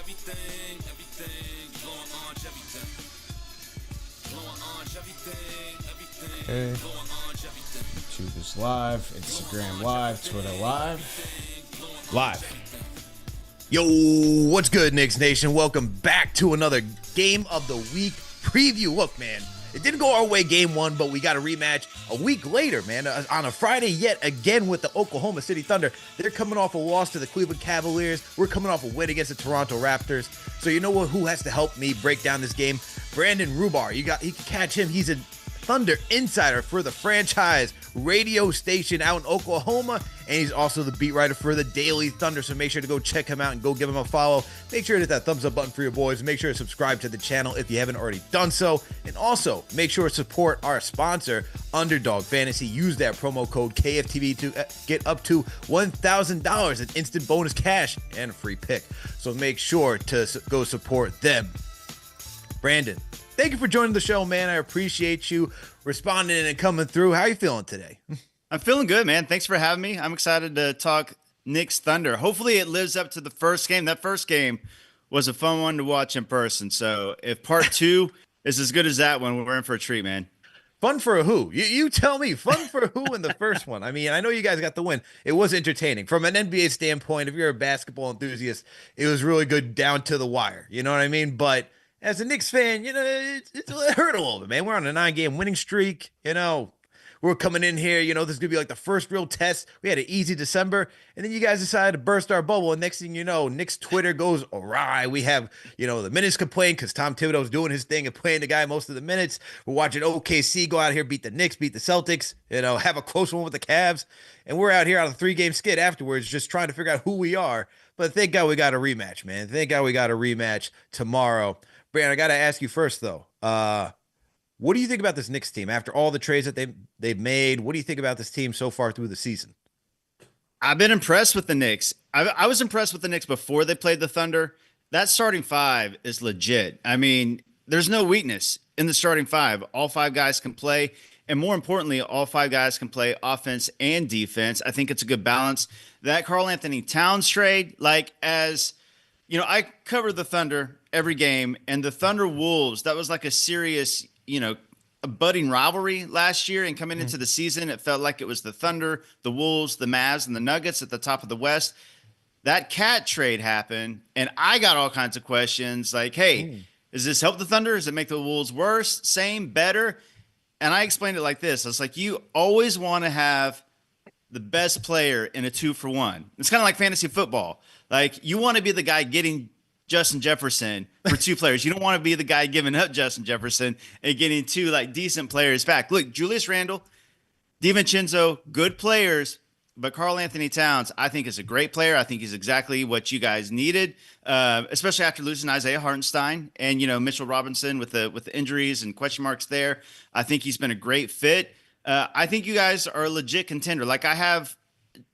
Okay. YouTube is live, Instagram live, Twitter live. Yo, what's good, Knicks Nation? Welcome back to another Game of the Week preview. Look, man, it didn't go our way game one, but we got a rematch a week later, man, on a Friday yet again with the Oklahoma City Thunder. They're coming off a loss to the Cleveland Cavaliers. We're coming off a win against the Toronto Raptors. So you know what? Who has to help me break down this game? Brandon Rubar. He can catch him. He's a Thunder insider for the franchise radio station out in Oklahoma, and he's also the beat writer for the Daily Thunder, so make sure to go check him out and go give him a follow. Make sure to hit that thumbs up button for your boys. Make sure to subscribe to the channel if you haven't already done so, and also make sure to support our sponsor, Underdog Fantasy. Use that promo code KFTV to get up to $1,000 in instant bonus cash and a free pick, so make sure to go support them. Brandon, thank you for joining the show, man. I appreciate you responding and coming through. How are you feeling today? I'm feeling good, man. Thanks for having me. I'm excited to talk Knicks Thunder. Hopefully it lives up to the first game. That first game was a fun one to watch in person. So if part two is as good as that one, we're in for a treat, man. Fun for who? You tell me. Fun for who in the first one? I mean, I know you guys got the win. It was entertaining. From an NBA standpoint, if you're a basketball enthusiast, it was really good down to the wire. You know what I mean? But as a Knicks fan, you know, it hurt a little bit, man. We're on a 9-game winning streak. You know, we're coming in here. You know, this is going to be like the first real test. We had an easy December, and then you guys decided to burst our bubble. And next thing you know, Knicks Twitter goes awry. We have, you know, the minutes complain because Tom Thibodeau's doing his thing and playing the guy most of the minutes. We're watching OKC go out here, beat the Knicks, beat the Celtics, you know, have a close one with the Cavs. And we're out here on a 3-game skid afterwards just trying to figure out who we are. But thank God we got a rematch, man. Thank God we got a rematch tomorrow. Brandon, I got to ask you first, though. What do you think about this Knicks team after all the trades that they've made? What do you think about this team so far through the season? I've been impressed with the Knicks. I was impressed with the Knicks before they played the Thunder. That starting five is legit. I mean, there's no weakness in the starting five. All five guys can play. And more importantly, all five guys can play offense and defense. I think it's a good balance. That Karl-Anthony Towns trade, like as you know, I cover the Thunder every game, and the Thunder Wolves, that was like a serious, you know, a budding rivalry last year. And coming into the season, it felt like it was the Thunder, the Wolves, the Mavs, and the Nuggets at the top of the West. That Cat trade happened, and I got all kinds of questions like, hey, does this help the Thunder? Does it make the Wolves worse, same, better? And I explained it like this. I was like, you always want to have the best player in a 2-for-1. It's kind of like fantasy football. Like, you want to be the guy getting Justin Jefferson for two players. You don't want to be the guy giving up Justin Jefferson and getting two, like, decent players back. Look, Julius Randle, DiVincenzo, good players, but Karl-Anthony Towns, I think, is a great player. I think he's exactly what you guys needed, especially after losing Isaiah Hartenstein and, you know, Mitchell Robinson with the injuries and question marks there. I think he's been a great fit. I think you guys are a legit contender. Like, I have,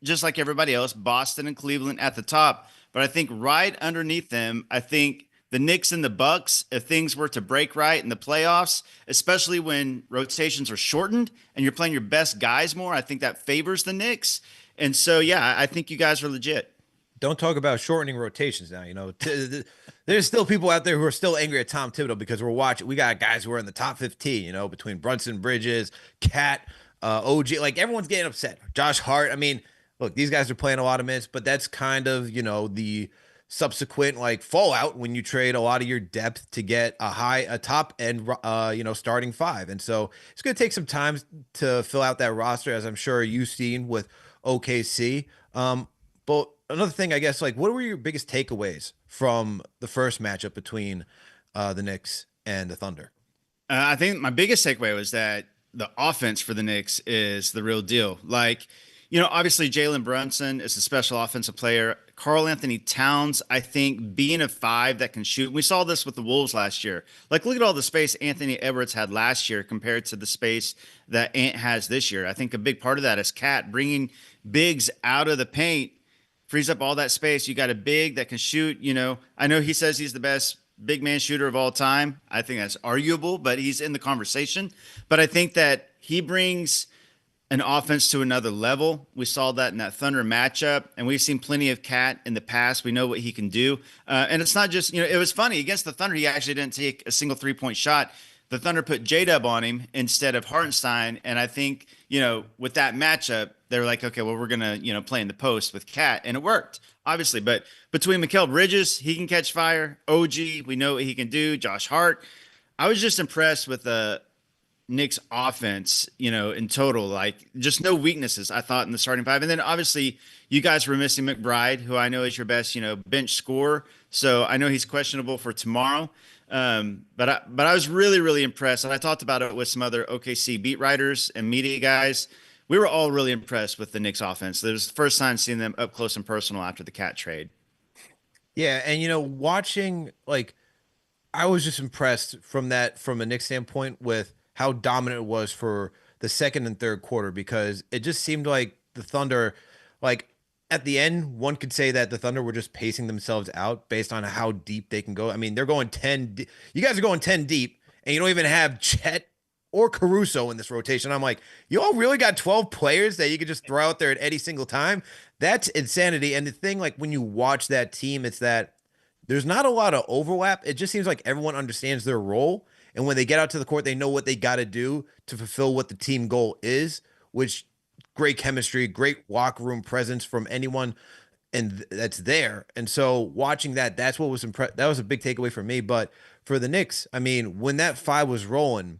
just like everybody else, Boston and Cleveland at the top. But I think right underneath them, I think the Knicks and the Bucks, if things were to break right in the playoffs, especially when rotations are shortened and you're playing your best guys more, I think that favors the Knicks. And so, yeah, I think you guys are legit. Don't talk about shortening rotations now. You know, there's still people out there who are still angry at Tom Thibodeau because we got guys who are in the top 15, you know, between Brunson, Bridges, Cat, OG, like everyone's getting upset. Josh Hart. I mean, look, these guys are playing a lot of minutes, but that's kind of, you know, the subsequent like fallout when you trade a lot of your depth to get a top end, you know, starting five. And so it's going to take some time to fill out that roster, as I'm sure you've seen with OKC. But another thing, I guess, like, what were your biggest takeaways from the first matchup between the Knicks and the Thunder? I think my biggest takeaway was that the offense for the Knicks is the real deal. Like, you know, obviously Jalen Brunson is a special offensive player. Karl-Anthony Towns, I think, being a 5 that can shoot. We saw this with the Wolves last year. Like, look at all the space Anthony Edwards had last year compared to the space that Ant has this year. I think a big part of that is Cat bringing bigs out of the paint, frees up all that space. You got a big that can shoot. You know, I know he says he's the best big man shooter of all time. I think that's arguable, but he's in the conversation. But I think that he brings an offense to another level. We saw that in that Thunder matchup, and we've seen plenty of Cat in the past. We know what he can do. And it's not just, it was funny against the Thunder. He actually didn't take a single 3-point shot. The Thunder put J-Dub on him instead of Hartenstein. And I think, with that matchup, they were like, okay, well, we're going to, play in the post with Cat. And it worked, obviously. But between Mikal Bridges, he can catch fire. OG, we know what he can do. Josh Hart. I was just impressed with the Knicks offense, in total, like just no weaknesses, I thought, in the starting five. And then obviously you guys were missing McBride, who I know is your best, bench scorer. So I know he's questionable for tomorrow. But I was really, really impressed. And I talked about it with some other OKC beat writers and media guys. We were all really impressed with the Knicks offense. It was the first time seeing them up close and personal after the Cat trade. Yeah, and watching I was just impressed from a Knicks standpoint with how dominant it was for the second and third quarter, because it just seemed like the Thunder, like at the end, one could say that the Thunder were just pacing themselves out based on how deep they can go. I mean, they're going 10. You guys are going 10 deep, and you don't even have Chet or Caruso in this rotation. I'm like, you all really got 12 players that you could just throw out there at any single time? That's insanity. And the thing, like when you watch that team, it's that there's not a lot of overlap. It just seems like everyone understands their role. And when they get out to the court, they know what they got to do to fulfill what the team goal is, which great chemistry, great locker room presence from anyone and that's there. And so watching that, that's what was impressed. That was a big takeaway for me. But for the Knicks, I mean, when that five was rolling,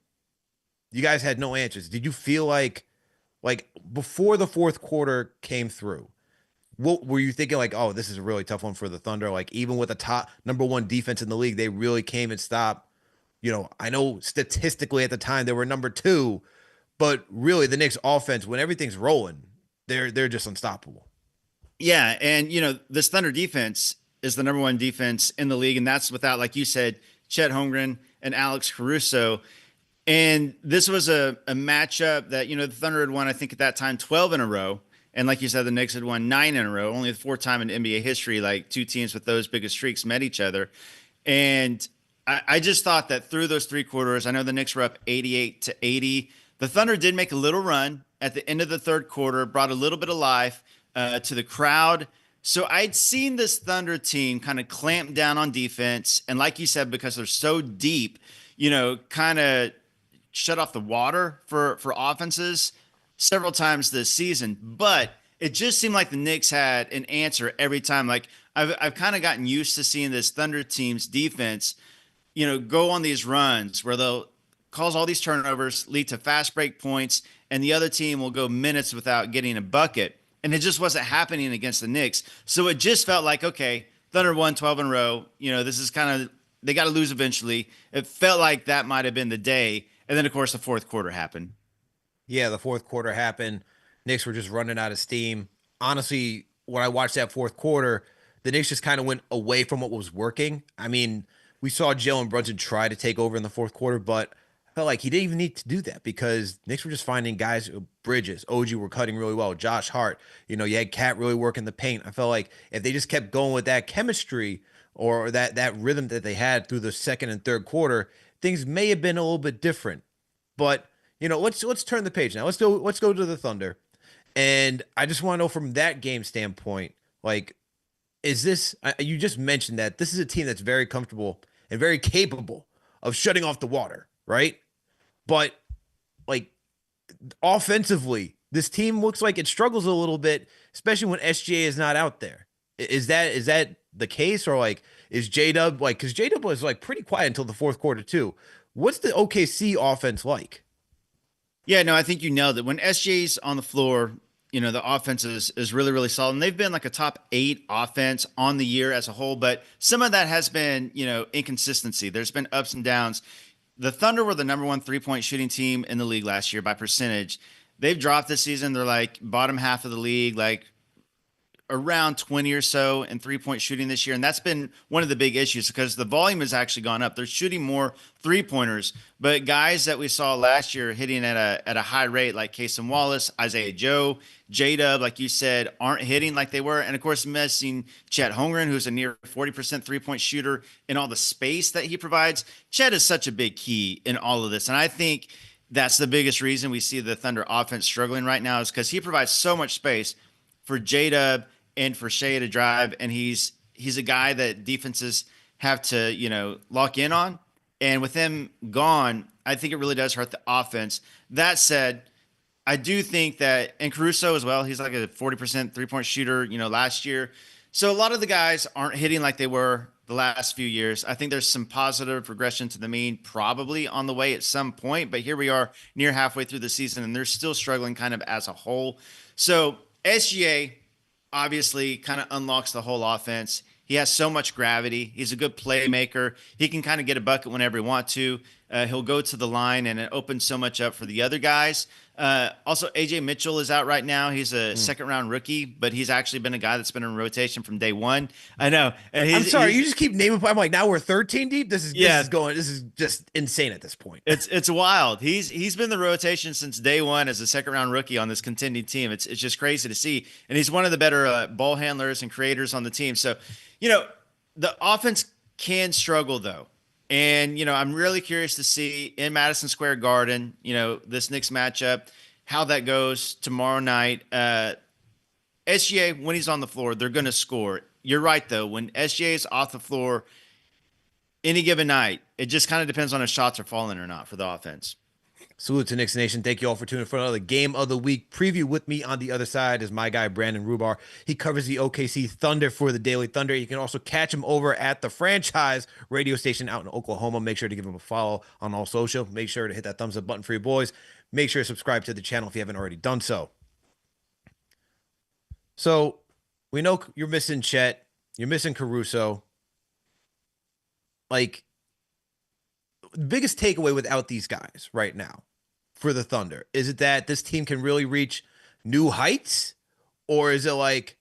you guys had no answers. Did you feel like before the fourth quarter came through, what were you thinking, like, oh, this is a really tough one for the Thunder? Like, even with the top number one defense in the league, they really came and stopped. I know statistically at the time they were number two, but really the Knicks offense, when everything's rolling, they're just unstoppable. Yeah, and this Thunder defense is the number one defense in the league, and that's without, like you said, Chet Holmgren and Alex Caruso. And this was a matchup that the Thunder had won, I think at that time, 12 in a row. And like you said, the Knicks had won 9 in a row, only the fourth time in NBA history, like two teams with those biggest streaks met each other. And I just thought that through those three quarters, I know the Knicks were up 88-80. The Thunder did make a little run at the end of the third quarter, brought a little bit of life to the crowd. So I'd seen this Thunder team kind of clamp down on defense. And like you said, because they're so deep, kind of shut off the water for offenses several times this season. But it just seemed like the Knicks had an answer every time. Like I've kind of gotten used to seeing this Thunder team's defense go on these runs where they'll cause all these turnovers, lead to fast break points, and the other team will go minutes without getting a bucket. And it just wasn't happening against the Knicks. So it just felt like, okay, Thunder won 12 in a row. This is kind of, they got to lose eventually. It felt like that might have been the day. And then, of course, the fourth quarter happened. Yeah, the fourth quarter happened. Knicks were just running out of steam. Honestly, when I watched that fourth quarter, the Knicks just kind of went away from what was working. I mean, we saw Jalen Brunson try to take over in the fourth quarter, but I felt like he didn't even need to do that because Knicks were just finding guys, Bridges, OG were cutting really well, Josh Hart, you had Cat really working the paint. I felt like if they just kept going with that chemistry or that rhythm that they had through the second and third quarter, things may have been a little bit different. But let's turn the page now. Let's go to the Thunder, and I just want to know from that game standpoint, like, is this? You just mentioned that this is a team that's very comfortable and very capable of shutting off the water, right? But like offensively, this team looks like it struggles a little bit, especially when SGA is not out there. Is that the case, or like is J-Dub because J-Dub was pretty quiet until the fourth quarter too? What's the OKC offense like? Yeah, no, I think you nailed it. When SGA's on the floor, the offense is really, really solid. And they've been like a top 8 offense on the year as a whole, but some of that has been, inconsistency. There's been ups and downs. The Thunder were the number one 3-point shooting team in the league last year by percentage. They've dropped this season. They're like bottom half of the league, like around 20 or so in 3-point shooting this year. And that's been one of the big issues because the volume has actually gone up. They're shooting more 3-pointers, but guys that we saw last year hitting at a high rate, like Cason Wallace, Isaiah Joe, J-Dub, like you said, aren't hitting like they were. And of course, missing Chet Holmgren, who's a near 40% 3-point shooter, in all the space that he provides. Chet is such a big key in all of this. And I think that's the biggest reason we see the Thunder offense struggling right now is because he provides so much space for J-Dub and for Shea to drive, and he's a guy that defenses have to lock in on. And with him gone, I think it really does hurt the offense. That said, I do think that, and Caruso as well, he's like a 40% 3-point shooter, last year. So a lot of the guys aren't hitting like they were the last few years. I think there's some positive regression to the mean probably on the way at some point, but here we are near halfway through the season and they're still struggling kind of as a whole. So SGA obviously kind of unlocks the whole offense. He has so much gravity. He's a good playmaker. He can kind of get a bucket whenever he wants to. He'll go to the line, and it opens so much up for the other guys. Also, AJ Mitchell is out right now. He's a second-round rookie, but he's actually been a guy that's been in rotation from day one. I know. And I'm sorry, you just keep naming. I'm like, now we're 13 deep. This is just insane at this point. It's wild. He's been in the rotation since day one as a second-round rookie on this contending team. It's just crazy to see, and he's one of the better ball handlers and creators on the team. So, the offense can struggle though. And, I'm really curious to see in Madison Square Garden, this Knicks matchup, how that goes tomorrow night. SGA, when he's on the floor, they're going to score. You're right, though. When SGA is off the floor any given night, it just kind of depends on if shots are falling or not for the offense. Salute to Knicks Nation. Thank you all for tuning in for another Game of the Week preview. With me on the other side is my guy, Brandon Rubar. He covers the OKC Thunder for the Daily Thunder. You can also catch him over at the franchise radio station out in Oklahoma. Make sure to give him a follow on all social. Make sure to hit that thumbs up button for your boys. Make sure to subscribe to the channel if you haven't already done so. So we know you're missing Chet. You're missing Caruso. Like, the biggest takeaway without these guys right now for the Thunder, is it that this team can really reach new heights? Or is it like,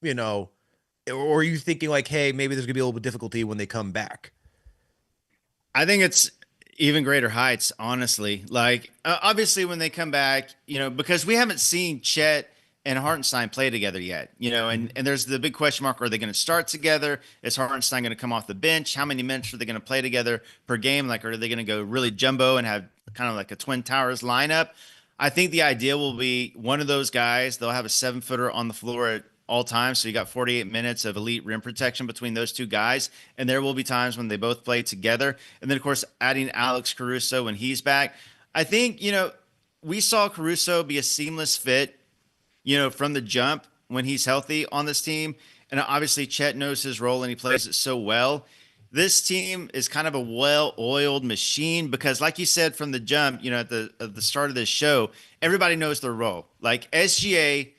or are you thinking like, hey, maybe there's gonna be a little bit of difficulty when they come back? I think it's even greater heights, honestly. Like, obviously when they come back, because we haven't seen Chet and Hartenstein play together yet, and there's the big question mark. Are they going to start together? Is Hartenstein going to come off the bench? How many minutes are they going to play together per game? Like, are they going to go really jumbo and have kind of like a Twin Towers lineup? I think the idea will be one of those guys. They'll have a 7-footer on the floor at all times. So you got 48 minutes of elite rim protection between those two guys. And there will be times when they both play together. And then, of course, adding Alex Caruso when he's back. I think, we saw Caruso be a seamless fit from the jump when he's healthy on this team. And obviously Chet knows his role and he plays it so well. This team is kind of a well-oiled machine because, like you said from the jump, at the start of this show, everybody knows their role. Like SGA,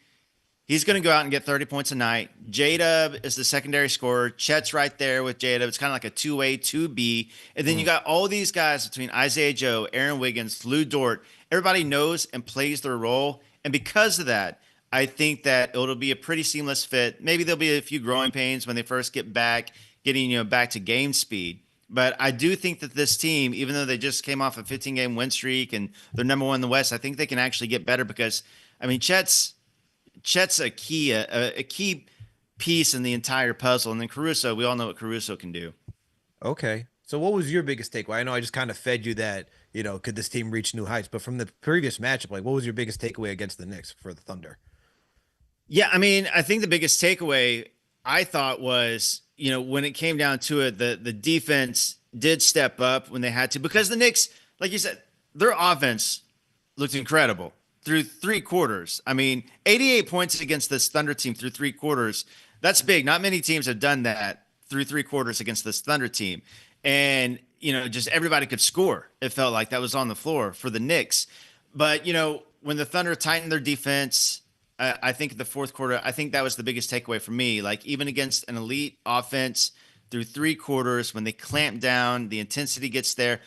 he's going to go out and get 30 points a night. J-Dub is the secondary scorer. Chet's right there with J-Dub. It's kind of like a 2A, 2B. And then you got all these guys between Isaiah Joe, Aaron Wiggins, Lou Dort. Everybody knows and plays their role. And because of that, I think that it'll be a pretty seamless fit. Maybe there'll be a few growing pains when they first get back, getting back to game speed. But I do think that this team, even though they just came off a 15-game win streak and they're number one in the West, I think they can actually get better because, Chet's a key piece in the entire puzzle. And then Caruso, we all know what Caruso can do. Okay. So what was your biggest takeaway? I know I just kind of fed you that, could this team reach new heights? But from the previous matchup, like, what was your biggest takeaway against the Knicks for the Thunder? Yeah, I think the biggest takeaway I thought was, when it came down to it, the defense did step up when they had to, because the Knicks, like you said, their offense looked incredible through 3 quarters. 88 points against this Thunder team through 3 quarters. That's big. Not many teams have done that through 3 quarters against this Thunder team. And, just everybody could score. It felt like that was on the floor for the Knicks. But, when the Thunder tightened their defense, I think the fourth quarter, I think that was the biggest takeaway for me. Like, even against an elite offense through 3 quarters, when they clamp down, the intensity gets there.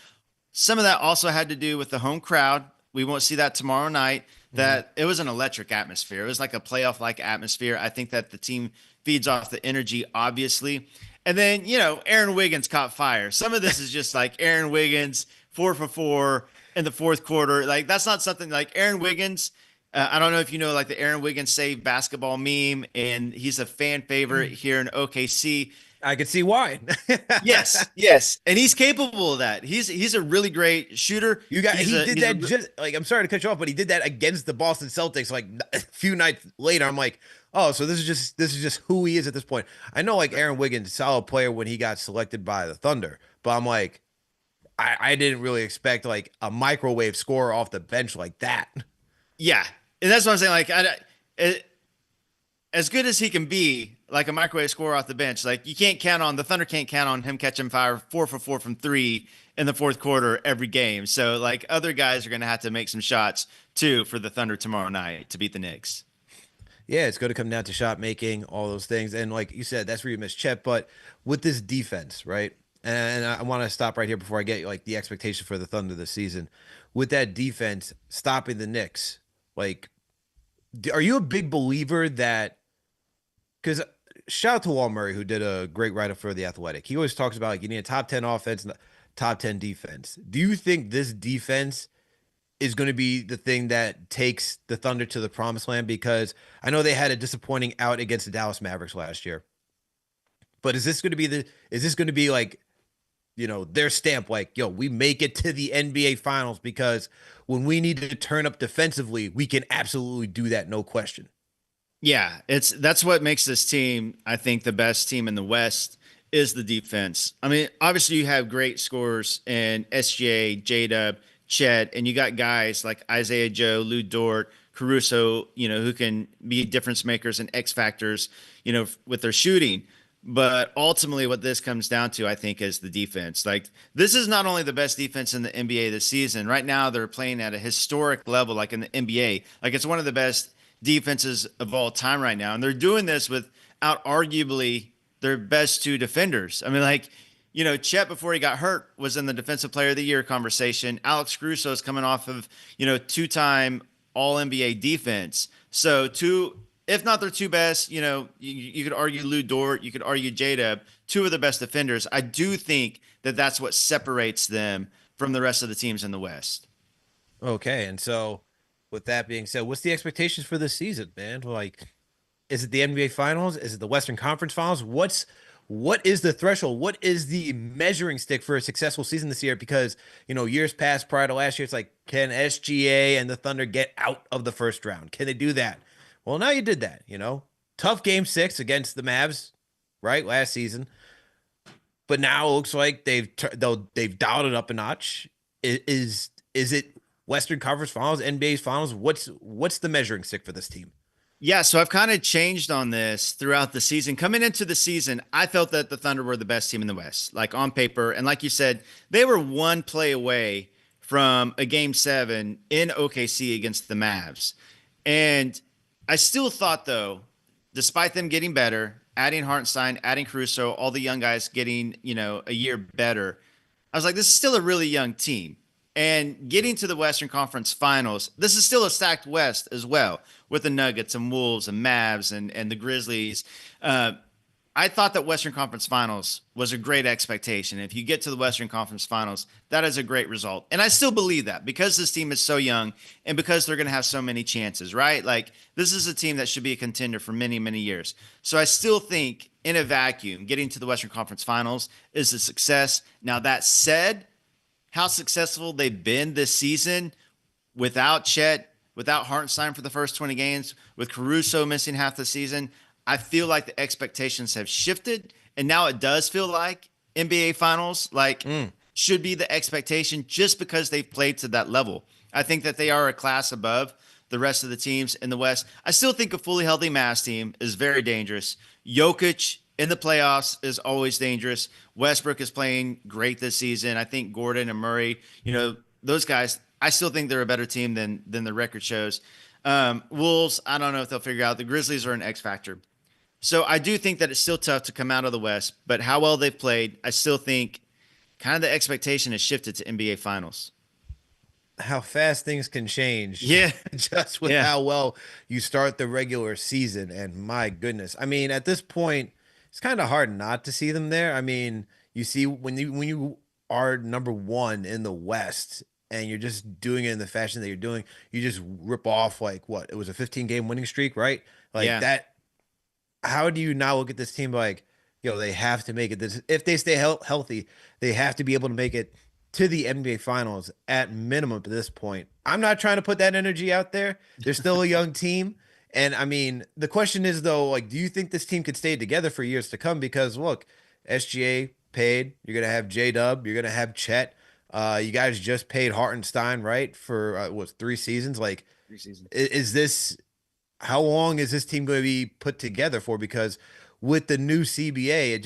Some of that also had to do with the home crowd. We won't see that tomorrow night. That it was an electric atmosphere. It was like a playoff-like atmosphere. I think that the team feeds off the energy, obviously. And then, Aaron Wiggins caught fire. Some of this is just like Aaron Wiggins, 4 for 4 in the fourth quarter. Like, that's not something like Aaron Wiggins. I don't know if you know, like, the Aaron Wiggins save basketball meme, and he's a fan favorite here in OKC. I could see why. Yes, yes, and he's capable of that. He's a really great shooter. He did He's a that just like, I'm sorry to cut you off, but he did that against the Boston Celtics like a few nights later. I'm like, oh, so this is just who he is at this point. I know like Aaron Wiggins, solid player when he got selected by the Thunder, but I'm like, I didn't really expect like a microwave scorer off the bench like that. yeah, and that's what I'm saying. Like it, as good as he can be, like a microwave scorer off the bench, like you can't count on the Thunder can't count on him catching fire 4 for 4 from three in the fourth quarter every game. So like other guys are going to have to make some shots too for the Thunder tomorrow night to beat the Knicks. Yeah, it's going to come down to shot making, all those things. And like you said, that's where you miss Chet. But with this defense, right? And I want to stop right here before I get like the expectation for the Thunder this season. With that defense stopping the Knicks, like, are you a big believer that? Because shout out to Wall Murray, who did a great write up for The Athletic. He always talks about like you need a top 10 offense and a top 10 defense. Do you think this defense is going to be the thing that takes the Thunder to the promised land? Because I know they had a disappointing out against the Dallas Mavericks last year. But is this going to be like, their stamp, like, yo, we make it to the NBA finals because when we need to turn up defensively, we can absolutely do that, no question. Yeah, that's what makes this team, I think, the best team in the West is the defense. I mean, obviously you have great scorers in SGA, J-Dub, Chet, and you got guys like Isaiah Joe, Lou Dort, Caruso, who can be difference makers and X factors, with their shooting. But ultimately, what this comes down to, I think, is the defense. Like, this is not only the best defense in the NBA this season. Right now, they're playing at a historic level, like in the NBA. Like, it's one of the best defenses of all time right now. And they're doing this without arguably their best two defenders. I mean, like, Chet, before he got hurt, was in the Defensive Player of the Year conversation. Alex Caruso is coming off of, two-time All NBA defense. So, if not their two best, you could argue Lou Dort, you could argue J-Dub, two of the best defenders. I do think that that's what separates them from the rest of the teams in the West. Okay, and so with that being said, what's the expectations for this season, man? Like, is it the NBA Finals? Is it the Western Conference Finals? What is the threshold? What is the measuring stick for a successful season this year? Because, years past prior to last year, it's like, can SGA and the Thunder get out of the first round? Can they do that? Well, now you did that, Tough game 6 against the Mavs, right? Last season. But now it looks like they've dialed it up a notch. Is it Western Conference Finals, NBA's Finals? What's the measuring stick for this team? Yeah, so I've kind of changed on this throughout the season. Coming into the season, I felt that the Thunder were the best team in the West, like on paper. And like you said, they were one play away from a game 7 in OKC against the Mavs. And I still thought, though, despite them getting better, adding Hartenstein, adding Caruso, all the young guys getting, a year better, I was like, this is still a really young team. And getting to the Western Conference Finals, this is still a stacked West as well, with the Nuggets and Wolves and Mavs and the Grizzlies. I thought that Western Conference Finals was a great expectation. If you get to the Western Conference Finals, that is a great result. And I still believe that because this team is so young and because they're going to have so many chances, right? Like, this is a team that should be a contender for many, many years. So I still think in a vacuum, getting to the Western Conference Finals is a success. Now, that said, how successful they've been this season without Chet, without Hartenstein for the first 20 games, with Caruso missing half the season, I feel like the expectations have shifted. And now it does feel like NBA Finals should be the expectation just because they've played to that level. I think that they are a class above the rest of the teams in the West. I still think a fully healthy Mavs team is very dangerous. Jokic in the playoffs is always dangerous. Westbrook is playing great this season. I think Gordon and Murray, those guys, I still think they're a better team than the record shows. Wolves, I don't know if they'll figure out. The Grizzlies are an X factor. So I do think that it's still tough to come out of the West, but how well they've played, I still think kind of the expectation has shifted to NBA Finals. How fast things can change. Yeah. Just with how well you start the regular season. And my goodness. I mean, at this point, it's kind of hard not to see them there. I mean, you see when you are number 1 in the West and you're just doing it in the fashion that you're doing, you just rip off like what? It was a 15-game winning streak, right? Like that. How do you now look at this team like, they have to make it this. If they stay healthy, they have to be able to make it to the NBA Finals at minimum at this point. I'm not trying to put that energy out there. They're still a young team. And I mean, the question is though, like, do you think this team could stay together for years to come? Because look, SGA paid. You're gonna have J Dub. You're gonna have Chet. You guys just paid Hartenstein, right? For what, 3 seasons? Like, 3 seasons. is this how long is this team going to be put together for? Because with the new CBA,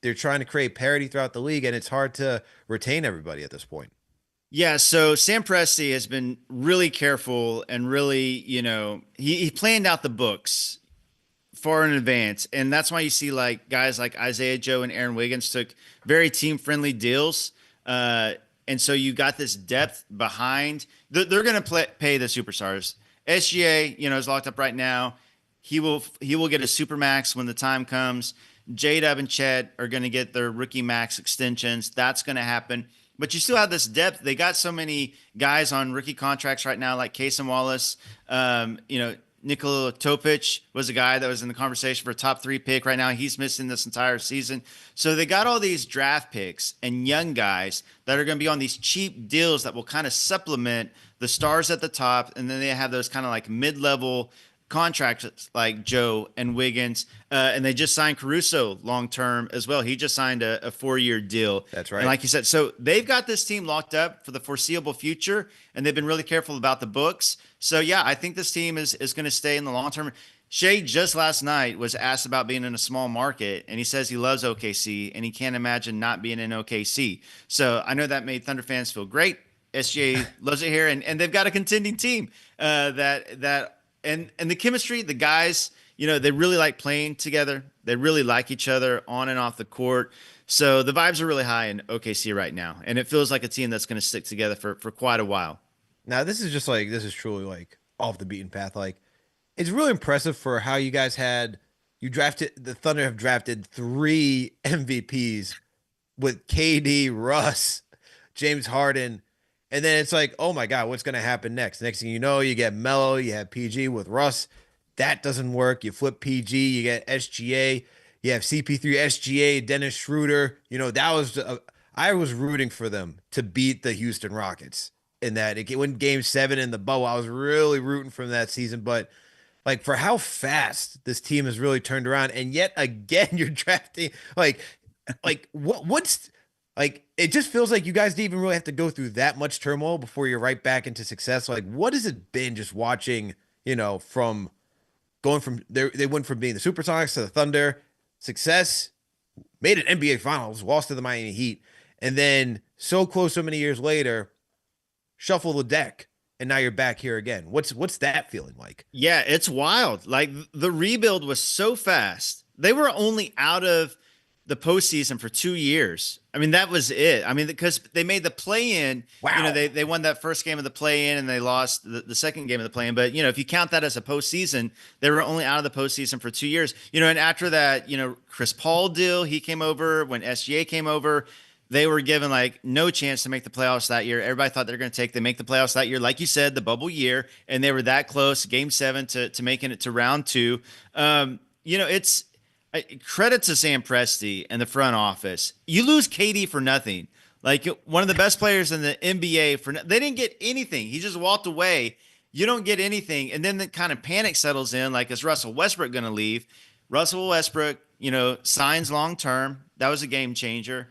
they're trying to create parity throughout the league, and it's hard to retain everybody at this point. Yeah, so Sam Presti has been really careful and really, he planned out the books far in advance. And that's why you see like guys like Isaiah Joe and Aaron Wiggins took very team friendly deals. And so you got this depth behind. They're going to pay the superstars. SGA, is locked up right now. He will get a super max when the time comes. J-Dub and Chet are going to get their rookie max extensions. That's going to happen. But you still have this depth. They got so many guys on rookie contracts right now, like Casey Wallace. Nikola Topic was a guy that was in the conversation for a top 3 pick. Right now, he's missing this entire season. So they got all these draft picks and young guys that are going to be on these cheap deals that will kind of supplement the stars at the top. And then they have those kind of like mid-level contracts like Joe and Wiggins. And they just signed Caruso long-term as well. He just signed a 4-year deal. That's right. And like you said, so they've got this team locked up for the foreseeable future, and they've been really careful about the books. So, yeah, I think this team is going to stay in the long term. Shea just last night was asked about being in a small market, and he says he loves OKC, and he can't imagine not being in OKC. So I know that made Thunder fans feel great. SGA loves it here, and they've got a contending team and the chemistry, the guys, they really like playing together. They really like each other on and off the court. So the vibes are really high in OKC right now, and it feels like a team that's going to stick together for quite a while. Now, this is truly like off the beaten path. Like, it's really impressive for how the Thunder have drafted 3 MVPs with KD, Russ, James Harden. And then it's like, oh my God, what's going to happen next? Next thing you know, you get Melo, you have PG with Russ. That doesn't work. You flip PG, you get SGA, you have CP3, SGA, Dennis Schroeder. I was rooting for them to beat the Houston Rockets in that. It went Game 7 in the bubble. I was really rooting for that season. But like, for how fast this team has really turned around, and yet again, you're drafting what's like, it just feels like you guys didn't even really have to go through that much turmoil before you're right back into success. Like, what has it been just watching, from going from they went from being the Supersonics to the Thunder, success, made an NBA Finals, lost to the Miami Heat, and then so close so many years later, shuffle the deck, and now you're back here again. What's that feeling like? Yeah, it's wild. Like, the rebuild was so fast. They were only out of the postseason for 2 years. I mean, that was it. I mean, because they made the play-in. Wow. They won that first game of the play-in, and they lost the second game of the play-in. But, if you count that as a postseason, they were only out of the postseason for 2 years. And after that, Chris Paul deal, he came over. When SGA came over, they were given like no chance to make the playoffs that year. Everybody thought they were going to make the playoffs that year. Like you said, the bubble year, and they were that close, Game 7 to making it to round 2. It's credit to Sam Presti and the front office. You lose KD for nothing. Like, one of the best players in the NBA they didn't get anything. He just walked away. You don't get anything. And then the kind of panic settles in. Like, is Russell Westbrook going to leave? Russell Westbrook, signs long-term. That was a game changer.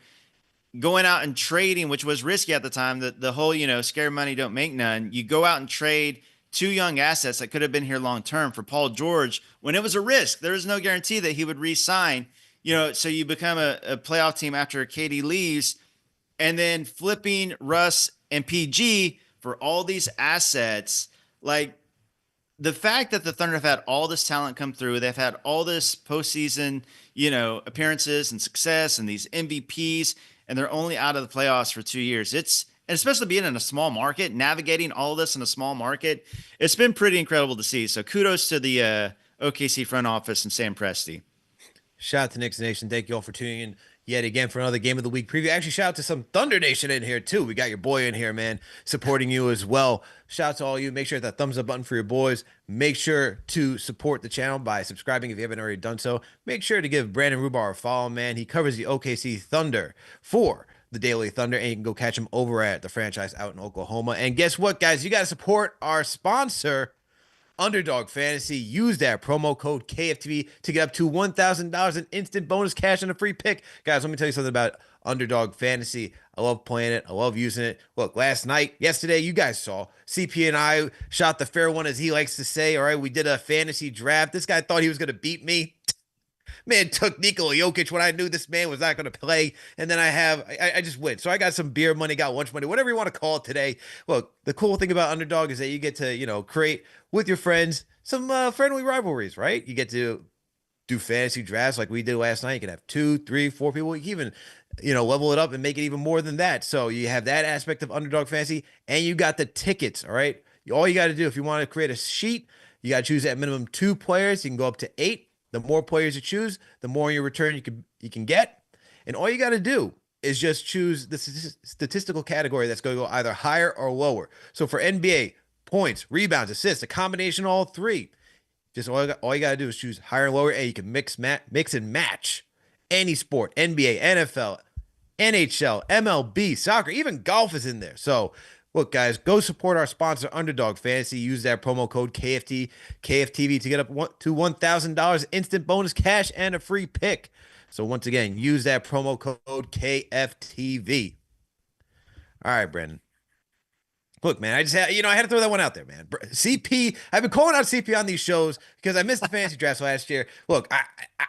Going out and trading, which was risky at the time, the whole, scare money, don't make none. You go out and trade 2 young assets that could have been here long term for Paul George when it was a risk. There was no guarantee that he would re-sign. So you become a playoff team after KD leaves, and then flipping Russ and PG for all these assets. Like, the fact that the Thunder have had all this talent come through, they've had all this postseason, appearances and success and these MVPs, and they're only out of the playoffs for 2 years. And especially being in a small market, navigating all this in a small market, it's been pretty incredible to see. So kudos to the OKC front office and Sam Presti. Shout out to Knicks Nation. Thank you all for tuning in yet again for another Game of the Week preview. Actually, shout out to some Thunder Nation in here too. We got your boy in here, man, supporting you as well. Shout out to all you. Make sure to hit that thumbs up button for your boys. Make sure to support the channel by subscribing if you haven't already done so. Make sure to give Brandon Rubar a follow, man. He covers the OKC Thunder for the Daily Thunder, and you can go catch him over at the franchise out in Oklahoma. And guess what, guys? You got to support our sponsor, Underdog Fantasy. Use that promo code KFTV to get up to $1,000 in instant bonus cash and a free pick. Guys, let me tell you something about Underdog Fantasy. I love playing it. I love using it. Look, yesterday, you guys saw CP and I shot the fair one, as he likes to say. All right, we did a fantasy draft. This guy thought he was going to beat me. Man took Nikola Jokic when I knew this man was not going to play. And then I just win. So I got some beer money, got lunch money, whatever you want to call it today. Look, the cool thing about Underdog is that you get to, create with your friends some friendly rivalries, right? You get to do fantasy drafts like we did last night. You can have 2, 3, 4 people. You can even, level it up and make it even more than that. So you have that aspect of Underdog Fantasy, and you got the tickets, all right? All you got to do, if you want to create a sheet, you got to choose at minimum 2 players. You can go up to 8. The more players you choose, the more in your return you can get. And all you got to do is just choose the statistical category that's going to go either higher or lower. So for NBA, points, rebounds, assists, a combination of all three. Just all you got to do is choose higher and lower, and you can mix and match any sport. NBA, NFL, NHL, MLB, soccer, even golf is in there. So look, guys, go support our sponsor, Underdog Fantasy. Use that promo code KFTV to get up to $1,000 instant bonus cash and a free pick. So once again, use that promo code KFTV. All right, Brandon. Look, man, I had to throw that one out there, man. CP, I've been calling out CP on these shows because I missed the fantasy drafts last year. Look,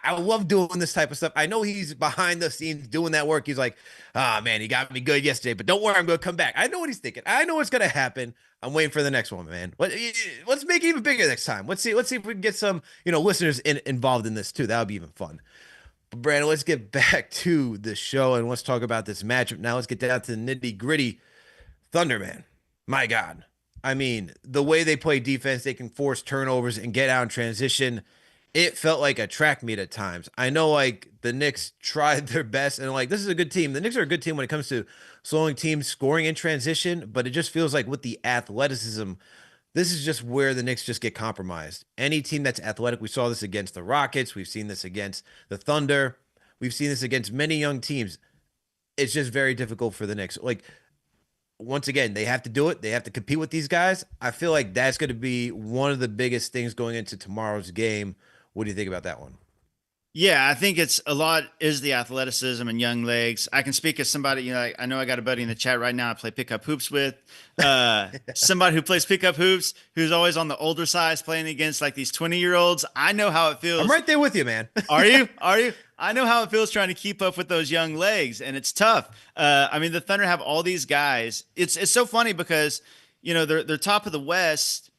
I love doing this type of stuff. I know he's behind the scenes doing that work. He's like, man, he got me good yesterday, but don't worry, I'm going to come back. I know what he's thinking. I know what's going to happen. I'm waiting for the next one, man. Let's make it even bigger next time. Let's see if we can get some, listeners involved in this too. That would be even fun. But Brandon, let's get back to the show and let's talk about this matchup now. Let's get down to the nitty gritty. Thunder, man. My God. I mean, the way they play defense, they can force turnovers and get out in transition. It felt like a track meet at times. I know, the Knicks tried their best, and, this is a good team. The Knicks are a good team when it comes to slowing teams scoring in transition, but it just feels like with the athleticism, this is just where the Knicks just get compromised. Any team that's athletic, we saw this against the Rockets. We've seen this against the Thunder. We've seen this against many young teams. It's just very difficult for the Knicks. Once again, they have to do it. They have to compete with these guys. I feel like that's going to be one of the biggest things going into tomorrow's game. What do you think about that one? Yeah, I think it's a lot is the athleticism and young legs. I can speak as somebody, I know I got a buddy in the chat right now I play pickup hoops with. Somebody who plays pickup hoops, who's always on the older side playing against these 20-year-olds. I know how it feels. I'm right there with you, man. Are you? Are you? I know how it feels trying to keep up with those young legs, and it's tough. The Thunder have all these guys. It's so funny because, they're top of the West,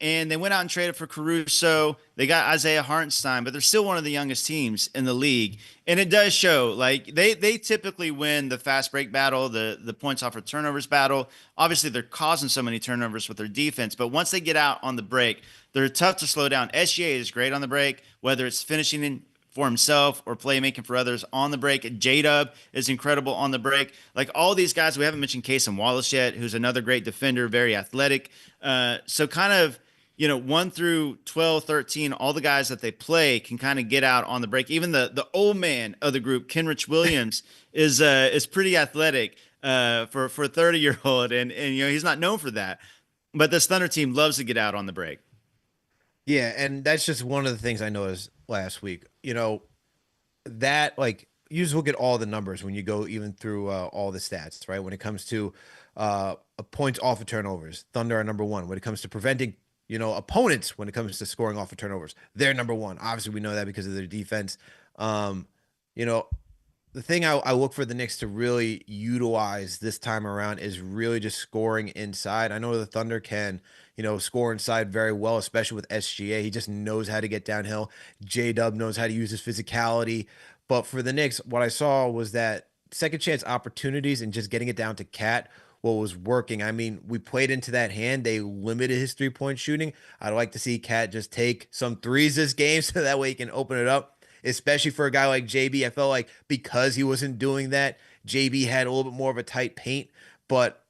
and they went out and traded for Caruso. They got Isaiah Hartenstein, but they're still one of the youngest teams in the league. And it does show, they typically win the fast break battle, the points off of turnovers battle. Obviously, they're causing so many turnovers with their defense, but once they get out on the break, they're tough to slow down. SGA is great on the break, whether it's finishing for himself or playmaking for others on the break. J-Dub is incredible on the break. All these guys, we haven't mentioned Cason Wallace yet, who's another great defender, very athletic. So kind of, 1 through 12, 13, all the guys that they play can kind of get out on the break. Even the old man of the group, Kenrich Williams, is pretty athletic for a 30-year-old, and he's not known for that. But this Thunder team loves to get out on the break. Yeah, and that's just one of the things I noticed last week. That you just look at all the numbers when you go even through all the stats, right? When it comes to points off of turnovers, Thunder are number 1. When it comes to preventing, opponents, when it comes to scoring off of turnovers, they're number 1. Obviously, we know that because of their defense. The thing I look for the Knicks to really utilize this time around is really just scoring inside. I know the Thunder can, score inside very well, especially with SGA. He just knows how to get downhill. J-Dub knows how to use his physicality. But for the Knicks, what I saw was that second chance opportunities and just getting it down to Cat, what was working. I mean, we played into that hand. They limited his 3-point shooting. I'd like to see Cat just take some threes this game so that way he can open it up. especially for a guy like JB. I felt like because he wasn't doing that, JB had a little bit more of a tight paint. But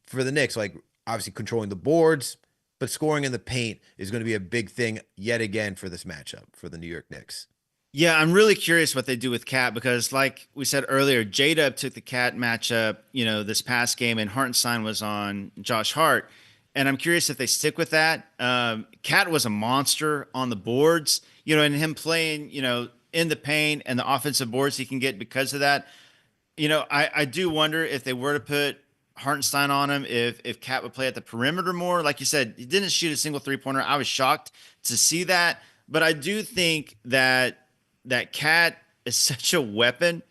for the Knicks, like obviously controlling the boards, but scoring in the paint is going to be a big thing yet again for this matchup for the New York Knicks. Yeah, I'm really curious what they do with Cat because, like we said earlier, J-Dub took the Cat matchup, this past game, and Hartenstein was on Josh Hart. And I'm curious if they stick with that. Cat was a monster on the boards, and him playing, in the paint and the offensive boards he can get because of that. I do wonder if they were to put Hartenstein on him, if Cat would play at the perimeter more. Like you said, he didn't shoot a single 3-pointer. I was shocked to see that. But I do think that Cat is such a weapon.